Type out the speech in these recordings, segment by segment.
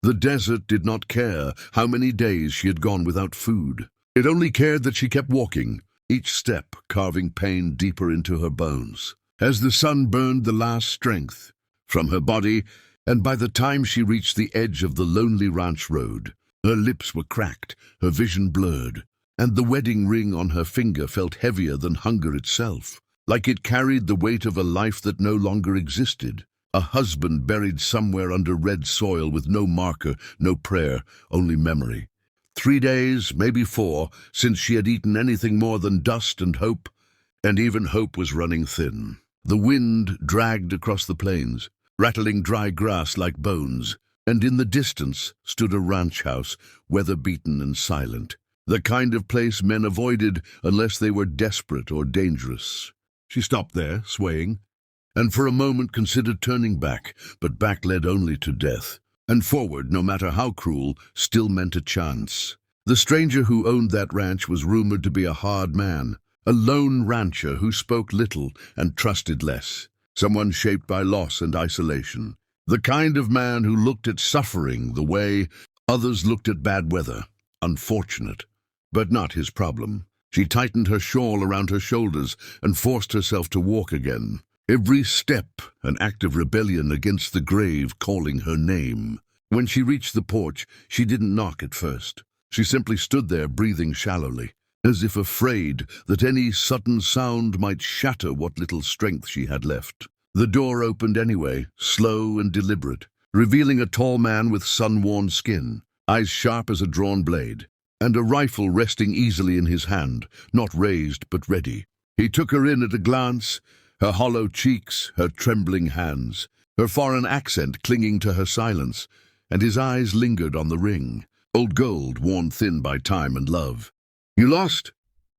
The desert did not care how many days she had gone without food. It only cared that she kept walking, each step carving pain deeper into her bones. As the sun burned the last strength from her body, and by the time she reached the edge of the lonely ranch road, her lips were cracked, her vision blurred, and the wedding ring on her finger felt heavier than hunger itself, like it carried the weight of a life that no longer existed. A husband buried somewhere under red soil with no marker, no prayer, only memory. 3 days, maybe 4, since she had eaten anything more than dust and hope, and even hope was running thin. The wind dragged across the plains, rattling dry grass like bones, and in the distance stood a ranch house, weather-beaten and silent, the kind of place men avoided unless they were desperate or dangerous. She stopped there, swaying, and for a moment considered turning back, but back led only to death, and forward, no matter how cruel, still meant a chance. The stranger who owned that ranch was rumored to be a hard man, a lone rancher who spoke little and trusted less, someone shaped by loss and isolation, the kind of man who looked at suffering the way others looked at bad weather. Unfortunate, but not his problem. She tightened her shawl around her shoulders and forced herself to walk again. Every step an act of rebellion against the grave calling her name. When she reached the porch, she didn't knock at first. She simply stood there, breathing shallowly, as if afraid that any sudden sound might shatter what little strength she had left. The door opened anyway, slow and deliberate, revealing a tall man with sun-worn skin, eyes sharp as a drawn blade, and a rifle resting easily in his hand, not raised but ready. He took her in at a glance, her hollow cheeks, her trembling hands, her foreign accent clinging to her silence, and his eyes lingered on the ring, old gold worn thin by time and love. "You lost?"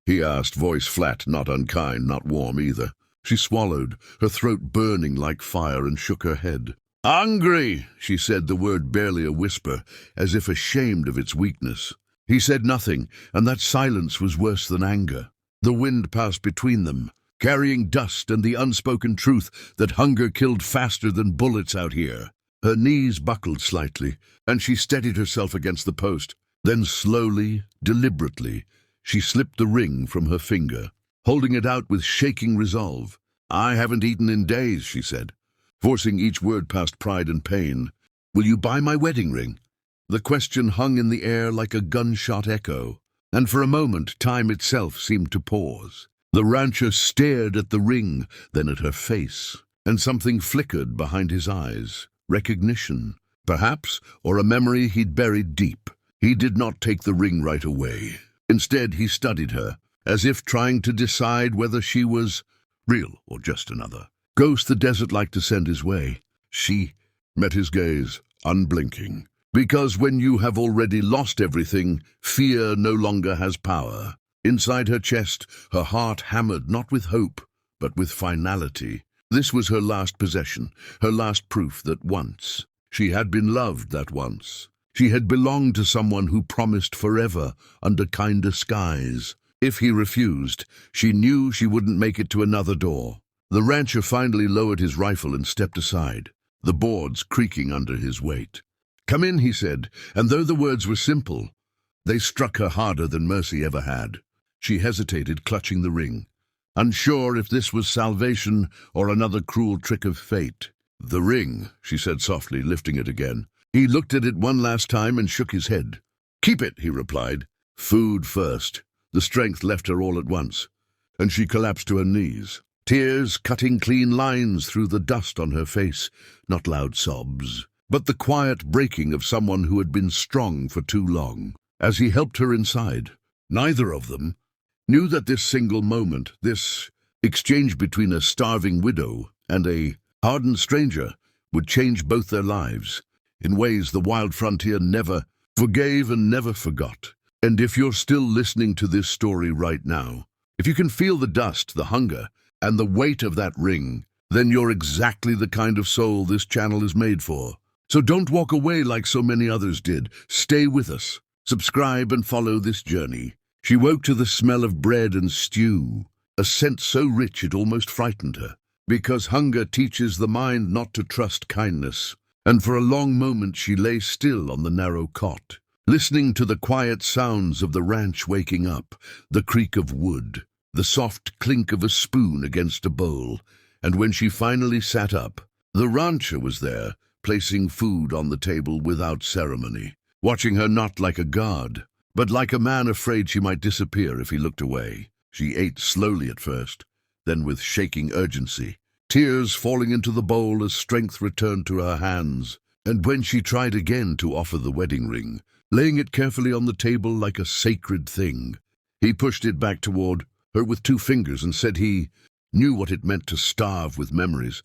he asked, voice flat, not unkind, not warm either. She swallowed, her throat burning like fire, and shook her head. "Hungry," she said, the word barely a whisper, as if ashamed of its weakness. He said nothing, and that silence was worse than anger. The wind passed between them, carrying dust and the unspoken truth that hunger killed faster than bullets out here. Her knees buckled slightly, and she steadied herself against the post. Then slowly, deliberately, she slipped the ring from her finger, holding it out with shaking resolve. "I haven't eaten in days," she said, forcing each word past pride and pain. "Will you buy my wedding ring?" The question hung in the air like a gunshot echo, and for a moment time itself seemed to pause. The rancher stared at the ring, then at her face, and something flickered behind his eyes. Recognition, perhaps, or a memory he'd buried deep. He did not take the ring right away. Instead, he studied her, as if trying to decide whether she was real or just another ghost the desert liked to send his way. She met his gaze, unblinking. Because when you have already lost everything, fear no longer has power. Inside her chest, her heart hammered not with hope, but with finality. This was her last possession, her last proof that once she had been loved, that once she had belonged to someone who promised forever under kinder skies. If he refused, she knew she wouldn't make it to another door. The rancher finally lowered his rifle and stepped aside, the boards creaking under his weight. "Come in," he said, and though the words were simple, they struck her harder than mercy ever had. She hesitated, clutching the ring, unsure if this was salvation or another cruel trick of fate. "The ring," she said softly, lifting it again. He looked at it one last time and shook his head. "Keep it," he replied. Food first. The strength left her all at once, and she collapsed to her knees, tears cutting clean lines through the dust on her face, not loud sobs, but the quiet breaking of someone who had been strong for too long. As he helped her inside, neither of them knew that this single moment, this exchange between a starving widow and a hardened stranger, would change both their lives in ways the wild frontier never forgave and never forgot. And if you're still listening to this story right now, if you can feel the dust, the hunger, and the weight of that ring, then you're exactly the kind of soul this channel is made for. So don't walk away like so many others did. Stay with us. Subscribe and follow this journey. She woke to the smell of bread and stew, a scent so rich it almost frightened her. Because hunger teaches the mind not to trust kindness. and for a long moment she lay still on the narrow cot, listening to the quiet sounds of the ranch waking up, the creak of wood, the soft clink of a spoon against a bowl. And when she finally sat up, the rancher was there, placing food on the table without ceremony, watching her not like a guard, but like a man afraid she might disappear if he looked away. She ate slowly at first, then with shaking urgency, tears falling into the bowl as strength returned to her hands. And when she tried again to offer the wedding ring, laying it carefully on the table like a sacred thing, he pushed it back toward her with 2 fingers and said he knew what it meant to starve with memories,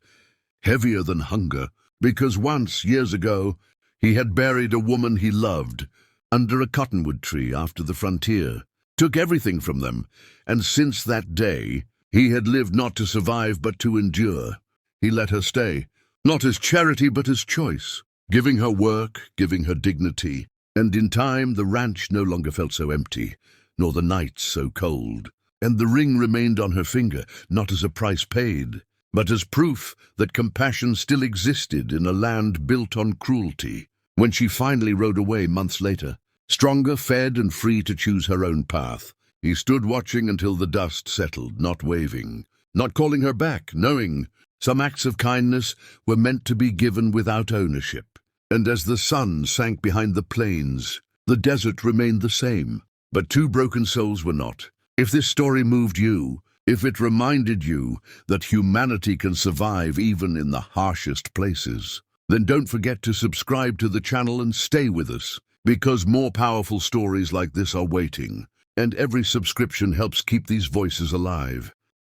heavier than hunger, because once, years ago, he had buried a woman he loved under a cottonwood tree after the frontier, took everything from them, and since that day, he had lived not to survive but to endure. He let her stay, not as charity but as choice, giving her work, giving her dignity, and in time the ranch no longer felt so empty, nor the nights so cold, and the ring remained on her finger, not as a price paid, but as proof that compassion still existed in a land built on cruelty. When she finally rode away months later, stronger, fed, and free to choose her own path, he stood watching until the dust settled, not waving, not calling her back, knowing some acts of kindness were meant to be given without ownership. And as the sun sank behind the plains, the desert remained the same, but 2 broken souls were not. If this story moved you, if it reminded you that humanity can survive even in the harshest places, then don't forget to subscribe to the channel and stay with us, because more powerful stories like this are waiting, and every subscription helps keep these voices alive.